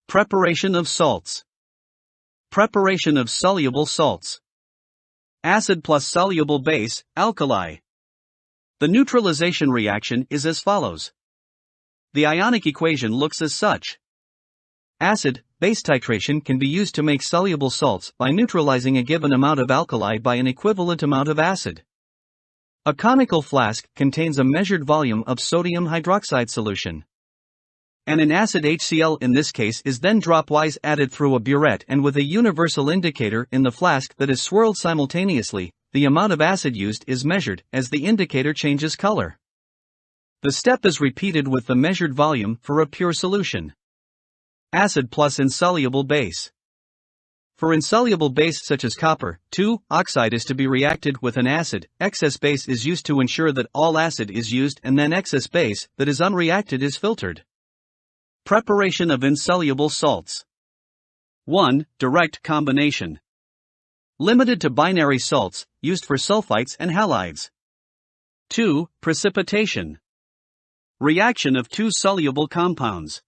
Preparation of salts. Preparation of soluble salts. Acid plus soluble base, alkali. The neutralization reaction is as follows. The ionic equation looks as such. Acid-base titration can be used to make soluble salts by neutralizing a given amount of alkali by an equivalent amount of acid. A conical flask contains a measured volume of sodium hydroxide solution. And an acid HCl in this case is then dropwise added through a burette and with a universal indicator in the flask that is swirled simultaneously, the amount of acid used is measured as the indicator changes color. The step is repeated with the measured volume for a pure solution. Acid plus insoluble base. For insoluble base such as copper, oxide is to be reacted with an acid. Excess base is used to ensure that all acid is used and then excess base that is unreacted is filtered. Preparation of insoluble salts. 1. Direct combination. Limited to binary salts, used for sulfites and halides. 2. Precipitation. Reaction of two soluble compounds.